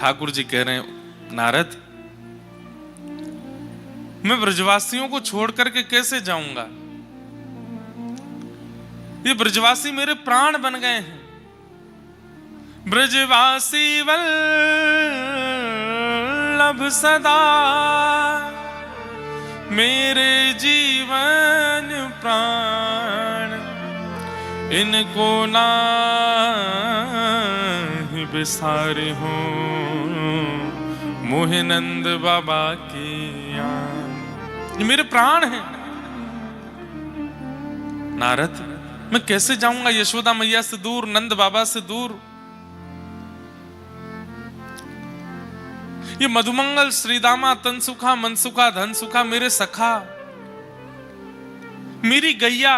ठाकुर जी कह रहे हैं, नारद मैं ब्रजवासियों को छोड़ करके कैसे जाऊंगा? ये ब्रजवासी मेरे प्राण बन गए हैं। ब्रजवासी वल्लभ सदा मेरे जीवन प्राण, इनको नाहि बिसारे हो मोहे नंद बाबा की आन। ये मेरे प्राण हैं। नारद मैं कैसे जाऊंगा यशोदा मैया से दूर, नंद बाबा से दूर? ये मधुमंगल श्रीदामा तनसुखा मनसुखा धनसुखा मेरे सखा, मेरी गैया,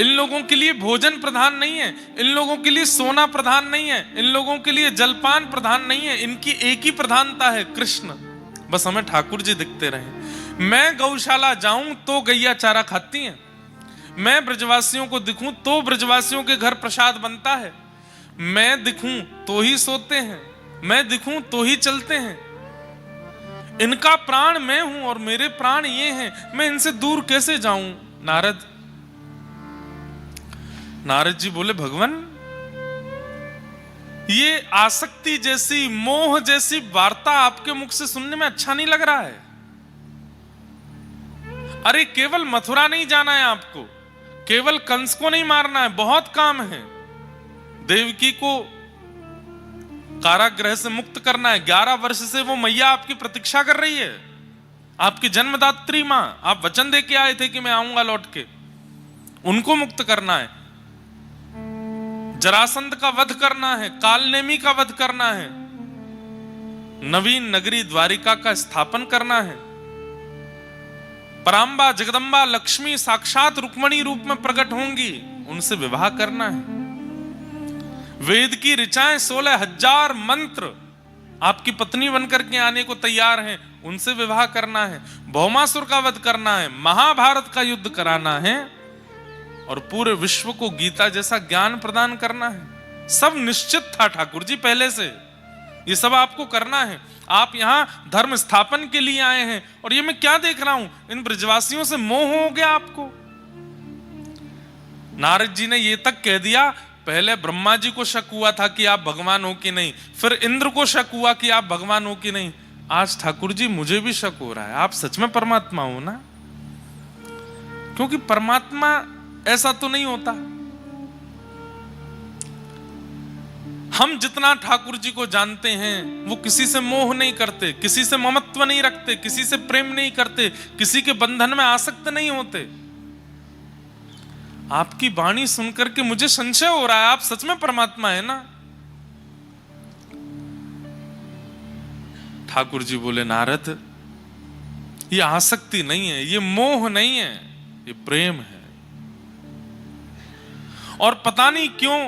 इन लोगों के लिए भोजन प्रधान नहीं है, इन लोगों के लिए सोना प्रधान नहीं है, इन लोगों के लिए जलपान प्रधान नहीं है। इनकी एक ही प्रधानता है, कृष्ण। बस हमें ठाकुर जी दिखते रहे। मैं गौशाला जाऊं तो गैया चारा खाती हैं, मैं ब्रजवासियों को दिखूं तो ब्रजवासियों के घर प्रसाद बनता है, मैं दिखूं तो ही सोते हैं, मैं दिखूं तो ही चलते हैं। इनका प्राण मैं हूं और मेरे प्राण ये हैं, मैं इनसे दूर कैसे जाऊं? नारद जी बोले, भगवान ये आसक्ति जैसी, मोह जैसी वार्ता आपके मुख से सुनने में अच्छा नहीं लग रहा है। अरे केवल मथुरा नहीं जाना है आपको, केवल कंस को नहीं मारना है, बहुत काम है। देवकी को कारागृह से मुक्त करना है। 11 वर्ष से वो मैया आपकी प्रतीक्षा कर रही है, आपकी जन्मदात्री मां। आप वचन दे के आए थे कि मैं आऊंगा लौट के, उनको मुक्त करना है। जरासंध का वध करना है, कालनेमी का वध करना है, नवीन नगरी द्वारिका का स्थापन करना है। परांबा जगदंबा लक्ष्मी साक्षात रुक्मणी रूप में प्रकट होंगी, उनसे विवाह करना है। वेद की ऋचाएं 16,000 मंत्र आपकी पत्नी बनकर के आने को तैयार हैं, उनसे विवाह करना है। भौमासुर का वध करना है, महाभारत का युद्ध कराना है और पूरे विश्व को गीता जैसा ज्ञान प्रदान करना है। सब निश्चित था ठाकुर जी पहले से, ये सब आपको करना है। आप यहां धर्म स्थापन के लिए आए हैं और ये मैं क्या देख रहा हूं, इन ब्रजवासियों से मोह हो गया आपको। नारद जी ने ये तक कह दिया, पहले ब्रह्मा जी को शक हुआ था कि आप भगवान हो कि नहीं, फिर इंद्र को शक हुआ कि आप भगवान हो कि नहीं, आज ठाकुर जी मुझे भी शक हो रहा है, आप सच में परमात्मा हो ना? क्योंकि परमात्मा ऐसा तो नहीं होता। हम जितना ठाकुर जी को जानते हैं वो किसी से मोह नहीं करते, किसी से ममत्व नहीं रखते, किसी से प्रेम नहीं करते, किसी के बंधन में आसक्त नहीं होते। आपकी वाणी सुनकर के मुझे संशय हो रहा है, आप सच में परमात्मा है ना? ठाकुर जी बोले, नारद ये आसक्ति नहीं है, ये मोह नहीं है, ये प्रेम है। और पता नहीं क्यों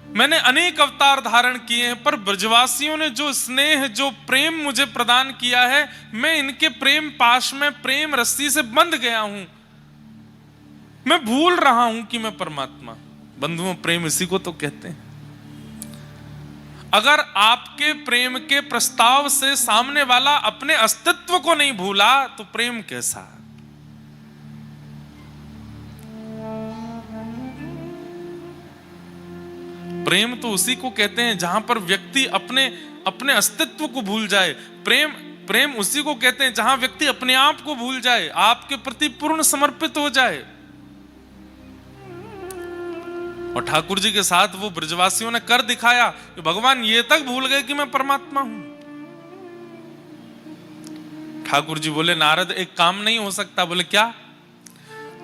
मैंने अनेक अवतार धारण किए हैं, पर ब्रजवासियों ने जो स्नेह, जो प्रेम मुझे प्रदान किया है, मैं इनके प्रेम पाश में, प्रेम रस्सी से बंध गया हूं। मैं भूल रहा हूं कि मैं परमात्मा। बंधुओं, प्रेम इसी को तो कहते हैं। अगर आपके प्रेम के प्रस्ताव से सामने वाला अपने अस्तित्व को नहीं भूला तो प्रेम कैसा? प्रेम तो उसी को कहते हैं जहां पर व्यक्ति अपने अस्तित्व को भूल जाए। प्रेम उसी को कहते हैं जहां व्यक्ति अपने आप को भूल जाए, आपके प्रति पूर्ण समर्पित हो जाए। और ठाकुर जी के साथ वो ब्रजवासियों ने कर दिखाया कि भगवान ये तक भूल गए कि मैं परमात्मा हूं। ठाकुर जी बोले, नारद एक काम नहीं हो सकता। बोले क्या?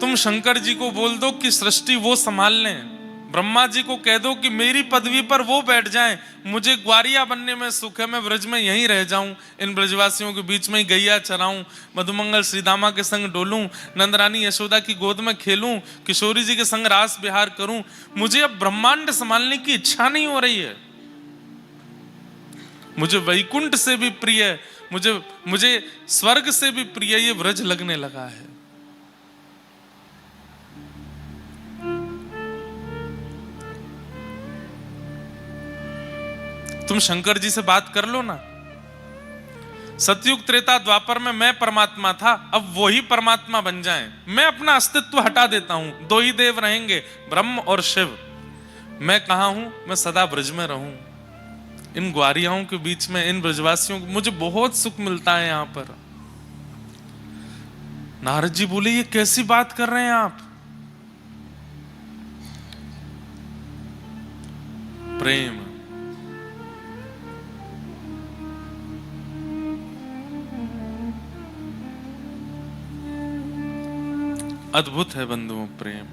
तुम शंकर जी को बोल दो कि सृष्टि वो संभाल लें, ब्रह्मा जी को कह दो कि मेरी पदवी पर वो बैठ जाएं, मुझे ग्वारिया बनने में सुख है, मैं ब्रज में यहीं रह जाऊं, इन ब्रजवासियों के बीच में ही गैया चराऊं, मधुमंगल श्रीदामा के संग डोलूं, नंदरानी यशोदा की गोद में खेलूं, किशोरी जी के संग रास विहार करूं। मुझे अब ब्रह्मांड संभालने की इच्छा नहीं हो रही है। मुझे वैकुंठ से भी प्रिय, मुझे स्वर्ग से भी प्रिय ये ब्रज लगने लगा है। तुम शंकर जी से बात कर लो ना। सतयुग त्रेता द्वापर में मैं परमात्मा था, अब वही परमात्मा बन जाएं। मैं अपना अस्तित्व हटा देता हूं, दो ही देव रहेंगे, ब्रह्म और शिव। मैं कहां हूं? मैं सदा ब्रज में रहूं, इन ग्वारियाओं के बीच में, इन ब्रजवासियों को मुझे बहुत सुख मिलता है यहां पर। नारद जी बोले ये कैसी बात कर रहे हैं आप? प्रेम। अद्भुत है बंधुओं प्रेम।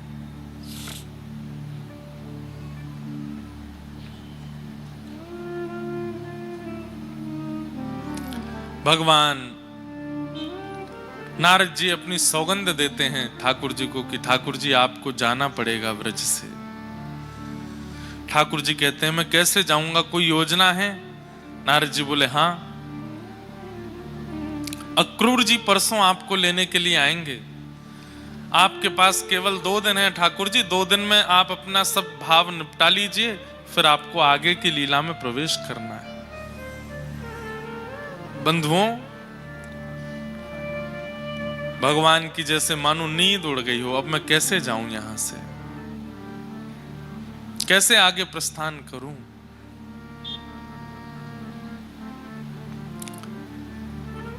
भगवान नारद जी अपनी सौगंध देते हैं ठाकुर जी को कि ठाकुर जी आपको जाना पड़ेगा ब्रज से। ठाकुर जी कहते हैं मैं कैसे जाऊंगा, कोई योजना है? नारद जी बोले हाँ, अक्रूर जी परसों आपको लेने के लिए आएंगे। आपके पास केवल 2 दिन है ठाकुर जी, 2 दिन में आप अपना सब भाव निपटा लीजिए, फिर आपको आगे की लीला में प्रवेश करना है। बंधुओं, भगवान की जैसे मानो नींद उड़ गई हो, अब मैं कैसे जाऊं यहां से, कैसे आगे प्रस्थान करूं?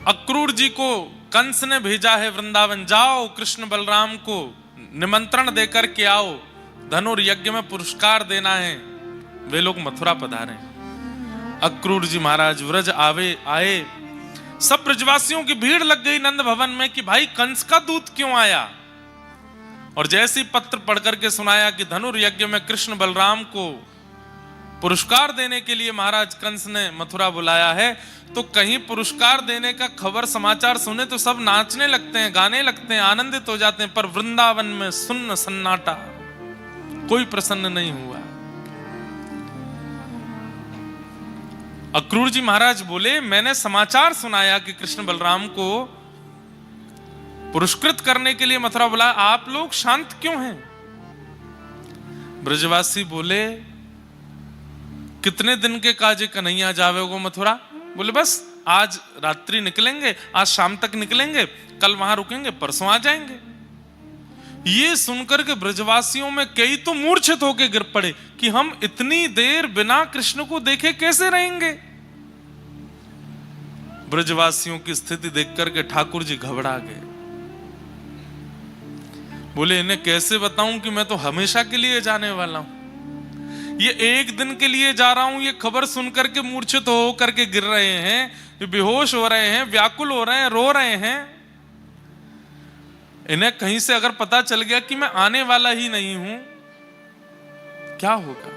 अक्रूर जी को कंस ने भेजा है वृंदावन, जाओ कृष्ण बलराम को निमंत्रण देकर के आओ, धनुर्यज्ञ में पुरस्कार देना है। वे लोग मथुरा पधारे। अक्रूर जी महाराज व्रज आए, सब ब्रजवासियों की भीड़ लग गई नंद भवन में कि भाई कंस का दूत क्यों आया। और जैसे ही पत्र पढ़कर के सुनाया कि धनुर्यज्ञ में कृष्ण बलराम को पुरस्कार देने के लिए महाराज कंस ने मथुरा बुलाया है, तो कहीं पुरस्कार देने का खबर समाचार सुने तो सब नाचने लगते हैं, गाने लगते हैं, आनंदित हो जाते हैं। पर वृंदावन में सुन्न सन्नाटा, कोई प्रसन्न नहीं हुआ। अक्रूर जी महाराज बोले मैंने समाचार सुनाया कि कृष्ण बलराम को पुरस्कृत करने के लिए मथुरा बुलाया, आप लोग शांत क्यों हैं? ब्रजवासी बोले कितने दिन के काजे कन्हैया जावेगो मथुरा? बोले बस आज रात्रि निकलेंगे, आज शाम तक निकलेंगे, कल वहां रुकेंगे, परसों आ जाएंगे। ये सुनकर के ब्रजवासियों में कई तो मूर्छित होकर गिर पड़े कि हम इतनी देर बिना कृष्ण को देखे कैसे रहेंगे। ब्रजवासियों की स्थिति देखकर के ठाकुर जी घबरा गए। बोले इन्हें कैसे बताऊं कि मैं तो हमेशा के लिए जाने वाला हूं, ये एक दिन के लिए जा रहा हूं। ये खबर सुनकर के मूर्छित हो करके गिर रहे हैं, बेहोश हो रहे हैं, व्याकुल हो रहे हैं, रो रहे हैं। इन्हें कहीं से अगर पता चल गया कि मैं आने वाला ही नहीं हूं, क्या होगा?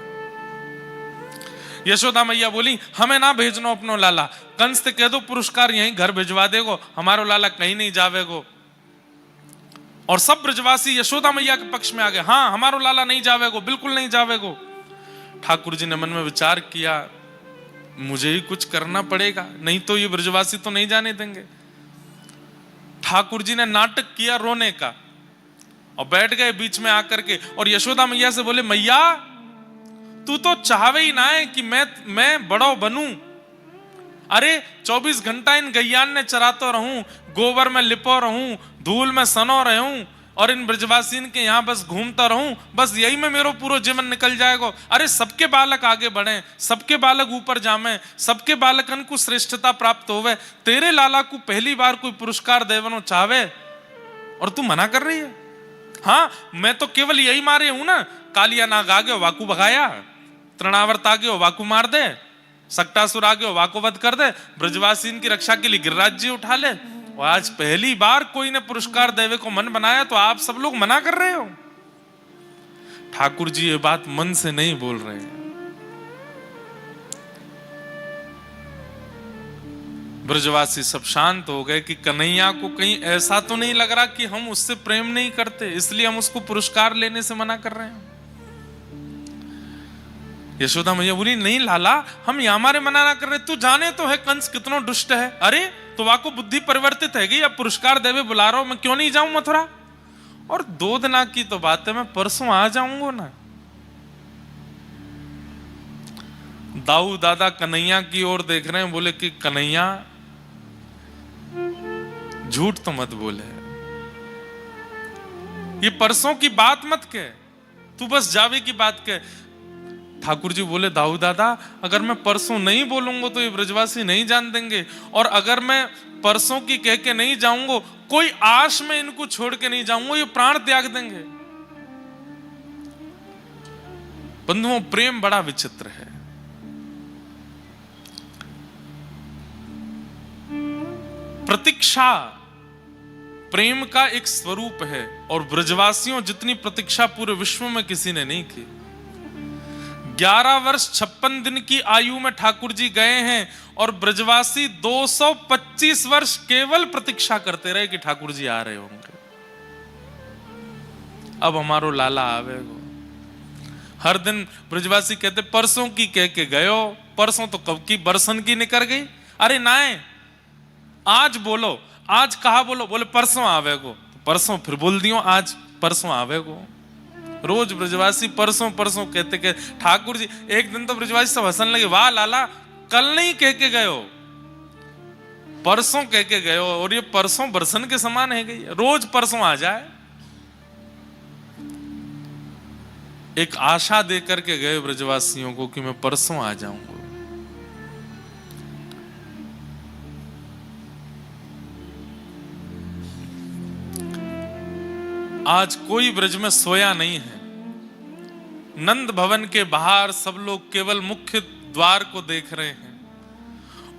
यशोदा मैया बोली हमें ना भेजनो अपनो लाला, कंस से कह दो पुरस्कार यहीं घर भिजवा देगो, हमारो लाला कहीं नहीं जावेगो। और सब ब्रजवासी यशोदा मैया के पक्ष में आ गए, हाँ हमारो लाला नहीं जावेगो, बिल्कुल नहीं जावेगो। ठाकुर जी ने मन में विचार किया मुझे ही कुछ करना पड़ेगा, नहीं तो ये ब्रजवासी तो नहीं जाने देंगे। ठाकुर जी ने नाटक किया रोने का और बैठ गए बीच में आकर के और यशोदा मैया से बोले मैया तू तो चाहवे ही ना है कि मैं बड़ो बनूं। अरे 24 घंटा इन गैयान ने चरातो रहूं, गोबर में लिपो रहूं, धूल में सनो रहूं और इन ब्रजवासीन के यहाँ बस घूमता रहूं, बस यही में मेरो पूरा जीवन निकल जाएगा। अरे सबके बालक आगे बढ़े, सबके बालक ऊपर जामे, सबके बालकन को श्रेष्ठता प्राप्त होवे, तेरे लाला को पहली बार कोई पुरस्कार देवनो चाहे और तू मना कर रही है। हाँ मैं तो केवल यही मारे हूं ना, कालिया नाग आ गयो वाकू भगाया, तृणावर्त आ गयो वाकू मार दे, सक्टासुर आ गयो वाको वध कर दे, ब्रजवासीन की रक्षा के लिए गिरिराज जी उठा ले। और आज पहली बार कोई ने पुरस्कार देवे को मन बनाया तो आप सब लोग मना कर रहे हो। ठाकुर जी ये बात मन से नहीं बोल रहे हैं। ब्रजवासी सब शांत हो गए कि कन्हैया को कहीं ऐसा तो नहीं लग रहा कि हम उससे प्रेम नहीं करते, इसलिए हम उसको पुरस्कार लेने से मना कर रहे हैं। यशोदा मैया बोली नहीं लाला हम यहाँ हमारे मना ना कर रहे, तू जाने तो है कंस कितना दुष्ट है। अरे तो वाको बुद्धि परिवर्तित है गई, अब पुरस्कार देवे बुला रहा हूं, मैं क्यों नहीं जाऊं मथुरा। और 2 दिन की तो बात है, मैं परसों आ जाऊंगा ना। दाऊ दादा कन्हैया की ओर देख रहे हैं, बोले कि कन्हैया झूठ तो मत बोले, ये परसों की बात मत कह, तू बस जावे की बात कह। ठाकुर जी बोले दाऊ दादा अगर मैं परसों नहीं बोलूंगा तो ये ब्रजवासी नहीं जान देंगे, और अगर मैं परसों की कह के नहीं जाऊंगा कोई आश में इनको छोड़ के नहीं जाऊंगा, ये प्राण त्याग देंगे। बंधुओं प्रेम बड़ा विचित्र है। प्रतीक्षा प्रेम का एक स्वरूप है, और ब्रजवासियों जितनी प्रतीक्षा पूरे विश्व में किसी ने नहीं की। 11 वर्ष 56 दिन की आयु में ठाकुर जी गए हैं, और ब्रजवासी 225 वर्ष केवल प्रतीक्षा करते रहे कि ठाकुर जी आ रहे होंगे, अब हमारो लाला आवेगो। हर दिन ब्रजवासी कहते परसों की कह के गयो, परसों तो कब की बरसन की निकल गई। अरे नाए आज बोलो, आज कहा बोलो, बोले परसों आवेगो, तो परसों फिर बोल दियो आज परसों आवेगो। रोज ब्रजवासी परसों परसों कहते के ठाकुर जी। एक दिन तो ब्रजवासी सब हंसने लगे, वाह लाला कल नहीं कह के गयो, परसों कह के गयो, और ये परसों बरसन के समान है गई, रोज परसों आ जाए। एक आशा दे करके गए ब्रजवासियों को कि मैं परसों आ जाऊंगा। आज कोई ब्रज में सोया नहीं है। नंद भवन के बाहर सब लोग केवल मुख्य द्वार को देख रहे हैं,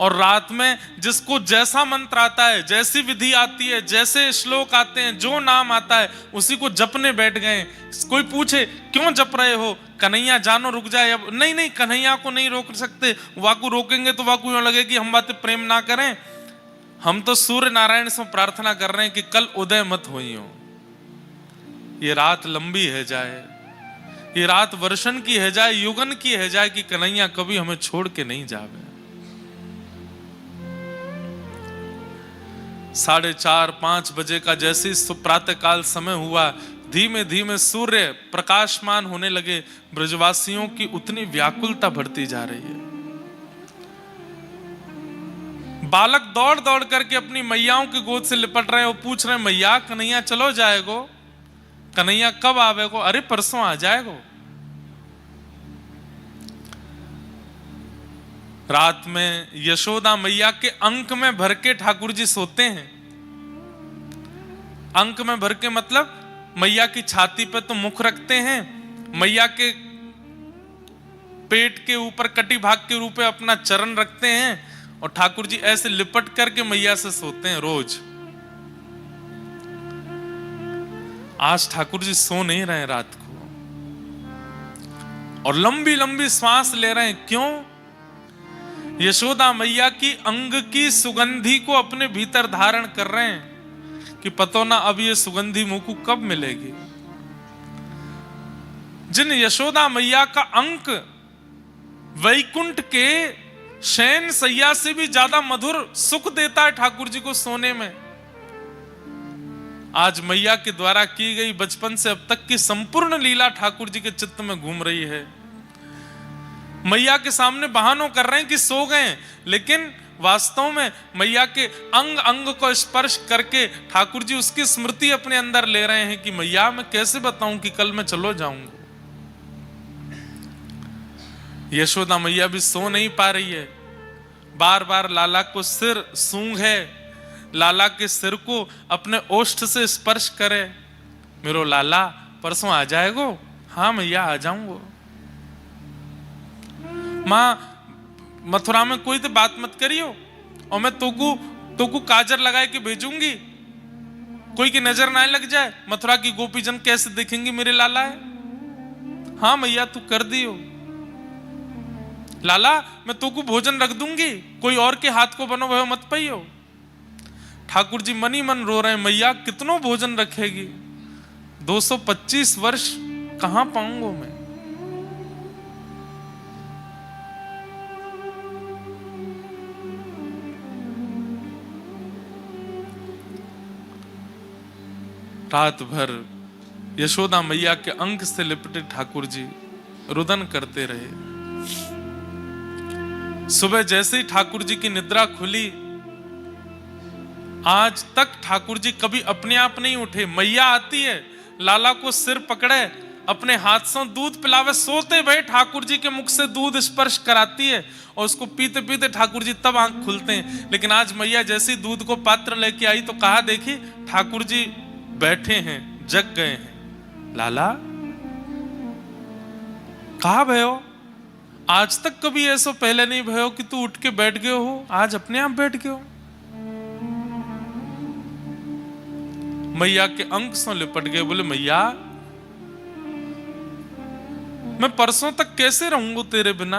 और रात में जिसको जैसा मंत्र आता है, जैसी विधि आती है, जैसे श्लोक आते हैं, जो नाम आता है उसी को जपने बैठ गए। कोई पूछे क्यों जप रहे हो, कन्हैया जानो रुक जाए, अब नहीं नहीं कन्हैया को नहीं रोक सकते, वाकु रोकेंगे तो वाकु यूं लगे कि हम बातें प्रेम ना करें। हम तो सूर्य नारायण से प्रार्थना कर रहे हैं कि कल उदय मत होई हो, ये रात लंबी है जाए, ये रात वर्षन की है जाए, युगन की है जाए, कि कन्हैया कभी हमें छोड़ के नहीं जावे। 4:30-5 बजे का जैसे प्रातः काल समय हुआ, धीमे धीमे सूर्य प्रकाशमान होने लगे। ब्रजवासियों की उतनी व्याकुलता बढ़ती जा रही है। बालक दौड़ दौड़ करके अपनी मैयाओं की गोद से लिपट रहे हैं, वो पूछ रहे हैं मैया कन्हैया चलो जाएगो, कन्हैया कब आवेगो, अरे परसों आ जाएगो। रात में यशोदा मैया के अंक में भर के ठाकुर जी सोते हैं। अंक में भर के मतलब मैया की छाती पे तो मुख रखते हैं, मैया के पेट के ऊपर कटी भाग के रूप में अपना चरण रखते हैं, और ठाकुर जी ऐसे लिपट करके मैया से सोते हैं रोज। आज ठाकुर जी सो नहीं रहे रात को, और लंबी लंबी सांस ले रहे हैं। क्यों? यशोदा मैया की अंग की सुगंधी को अपने भीतर धारण कर रहे हैं कि पतो ना अब ये सुगंधी मुंह को कब मिलेगी। जिन यशोदा मैया का अंक वैकुंठ के शयन सैया से भी ज्यादा मधुर सुख देता है ठाकुर जी को सोने में, आज मैया के द्वारा की गई बचपन से अब तक की संपूर्ण लीला ठाकुर जी के चित्त में घूम रही है। मैया के सामने बहानों कर रहे हैं कि सो गए, लेकिन वास्तव में मैया के अंग अंग को स्पर्श करके ठाकुर जी उसकी स्मृति अपने अंदर ले रहे हैं कि मैया मैं कैसे बताऊं कि कल मैं चलो जाऊंगा। यशोदा मैया भी सो नहीं पा रही है, बार बार लाला को सिर सूंघे, लाला के सिर को अपने ओष्ठ से स्पर्श करे। मेरो लाला परसों आ जाएगो? हाँ मैया आ जाऊंगो। मां मथुरा में कोई तो बात मत करियो, और मैं तोकू काजर लगाए के भेजूंगी, कोई की नजर ना लग जाए, मथुरा की गोपीजन कैसे देखेंगे मेरे लाला है। हाँ मैया तू कर दियो। लाला मैं तोकू भोजन रख दूंगी, कोई और के हाथ को बनो वह मत पाइयो। ठाकुर जी मन ही मन रो रहे हैं, मैया कितनों भोजन रखेगी, 225 वर्ष कहां पाऊंगा मैं। रात भर यशोदा मैया के अंक से लिपटे ठाकुर जी रुदन करते रहे। सुबह जैसे ही ठाकुर जी की निद्रा खुली, आज तक ठाकुर जी कभी अपने आप नहीं उठे। मैया आती है, लाला को सिर पकड़े, अपने हाथ से दूध पिलावे, सोते भय ठाकुर जी के मुख से दूध स्पर्श कराती है और उसको पीते पीते ठाकुर जी तब आंख खुलते हैं। लेकिन आज मैया जैसे ही दूध को पात्र लेके आई तो कहा, देखी ठाकुर जी बैठे हैं, जग गए हैं। लाला कहा भयो? आज तक कभी ऐसा पहले नहीं भयो कि तू उठ के बैठ गए हो, आज अपने आप बैठ गए हो। मैया के अंक से लिपट गए, बोले मैया मैं परसों तक कैसे रहूंगा तेरे बिना?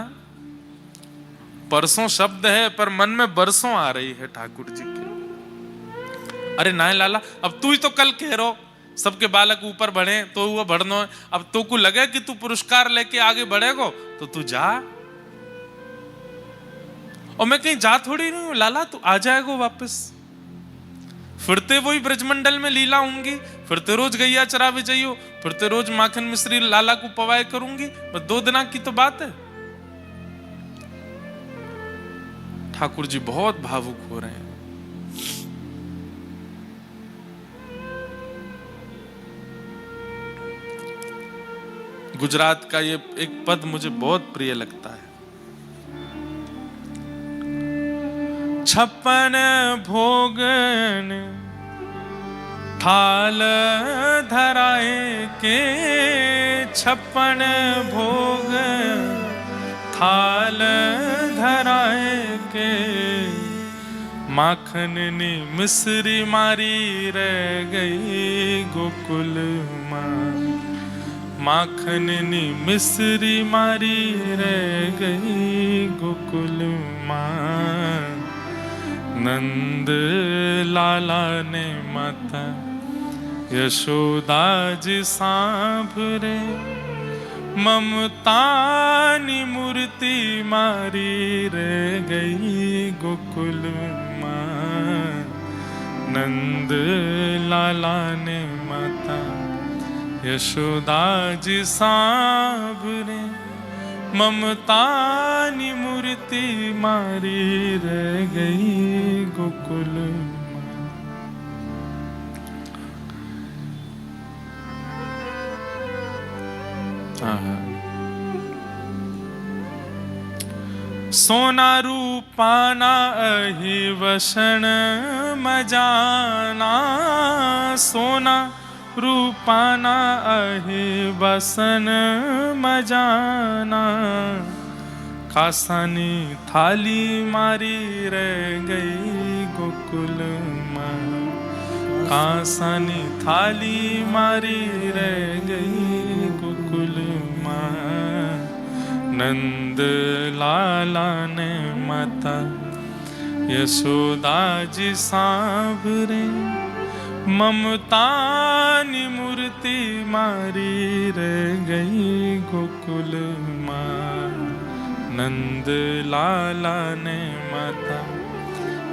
परसों शब्द है पर मन में बरसों आ रही है ठाकुर जी की। अरे ना लाला, अब तू ही तो कल कह रहो सबके बालक ऊपर बढ़े तो वो बढ़नो है। अब तो को लगे कि तू पुरस्कार लेके आगे बढ़ेगो तो तू जा, और मैं कहीं जा थोड़ी नहीं हूं लाला, तू आ जाएगो वापस। फिरते वही ब्रजमंडल में लीला होंगी, फिरते रोज गैया चरावे जाइयो, फिरते रोज माखन मिश्री लाला को पवाए करूंगी, बस 2 दिन की तो बात है। ठाकुर जी बहुत भावुक हो रहे हैं। गुजरात का ये एक पद मुझे बहुत प्रिय लगता है। 56 भोगन थाल धराए के, 56 भोग थाल धराए के, माखन ने मिश्री मारी रह गई गोकुल माँ। माखन ने मिश्री मारी रह गई गोकुल माँ। नंद लाला ने माता यशोदा जी सांभरे, ममता नी मूर्ति मारी रह गई गोकुल माँ। नंद लाला ने माता यशोदा जी सांभरे, ममता नी मूर्ति मारी रह गई गोकुल माँ। सोना रूपाना अहि वसन मजाना, सोना रूपाना अहि वसन मजाना। कासानी थाली मारी रह गई गोकुल माँ। कासानी थाली मारी रह गई गोकुल माँ। नंद लाला ने माता यशोदा जी सांभरे, ममता नी मूर्ति मारी रह गई गोकुल माँ। नंद लाला ने माता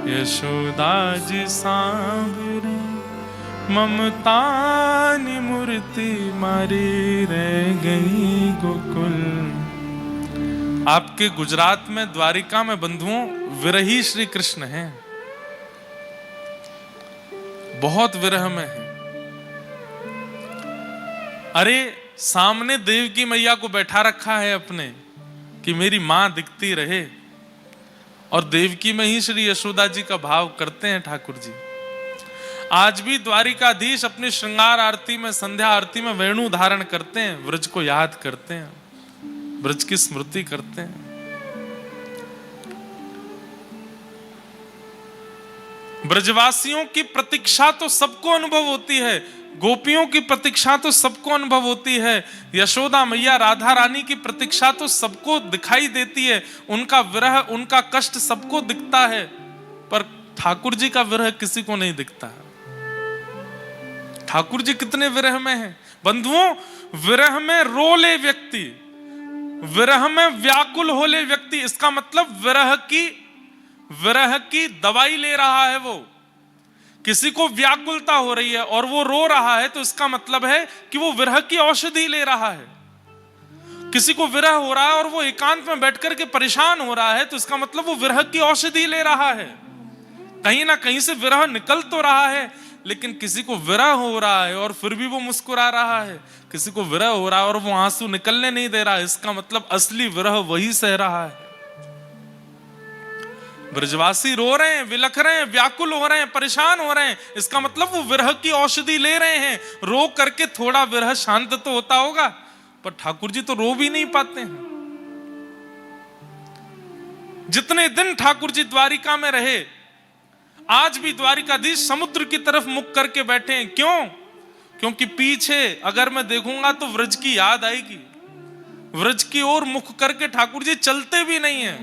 यशोदा जी सांभरे, ममता नी मूर्ति मारी रह गई गोकुल। आपके गुजरात में द्वारिका में बंधुओं विरही श्री कृष्ण हैं, बहुत विरह में है। अरे सामने देवकी मैया को बैठा रखा है अपने कि मेरी मां दिखती रहे, और देवकी में ही श्री यशोदा जी का भाव करते हैं ठाकुर जी। आज भी द्वारिकाधीश अपनी श्रृंगार आरती में, संध्या आरती में वेणु धारण करते हैं, ब्रज को याद करते हैं, ब्रज की स्मृति करते हैं। ब्रजवासियों की प्रतीक्षा तो सबको अनुभव होती है, गोपियों की प्रतीक्षा तो सबको अनुभव होती है, यशोदा मैया राधा रानी की प्रतीक्षा तो सबको दिखाई देती है, उनका विरह उनका कष्ट सबको दिखता है, पर ठाकुर जी का विरह किसी को नहीं दिखता। ठाकुर जी कितने विरह में हैं बंधुओं। विरह में रो ले व्यक्ति, विरह में व्याकुल हो ले व्यक्ति, इसका मतलब विरह की दवाई ले रहा है। वो किसी को व्याकुलता हो रही है और वो रो रहा है तो इसका मतलब है कि वो विरह की औषधि ले रहा है। किसी को विरह हो रहा है और वो एकांत में बैठ करके परेशान हो रहा है, तो इसका मतलब वो विरह की औषधि ले रहा है। कहीं ना कहीं से विरह निकल तो रहा है, लेकिन किसी को विरह हो रहा है और फिर भी वो मुस्कुरा रहा है, किसी को विरह हो रहा है और वो आंसू निकलने नहीं दे रहा है, इसका मतलब असली विरह वही सह रहा है। ब्रजवासी रो रहे हैं, विलख रहे हैं, व्याकुल हो रहे हैं, परेशान हो रहे हैं, इसका मतलब वो विरह की औषधि ले रहे हैं। रो करके थोड़ा विरह शांत तो होता होगा, पर ठाकुर जी तो रो भी नहीं पाते हैं। जितने दिन ठाकुर जी द्वारिका में रहे, आज भी द्वारिकाधीश समुद्र की तरफ मुख करके बैठे हैं। क्यों? क्योंकि पीछे अगर मैं देखूंगा तो व्रज की याद आएगी। व्रज की ओर मुख करके ठाकुर जी चलते भी नहीं है।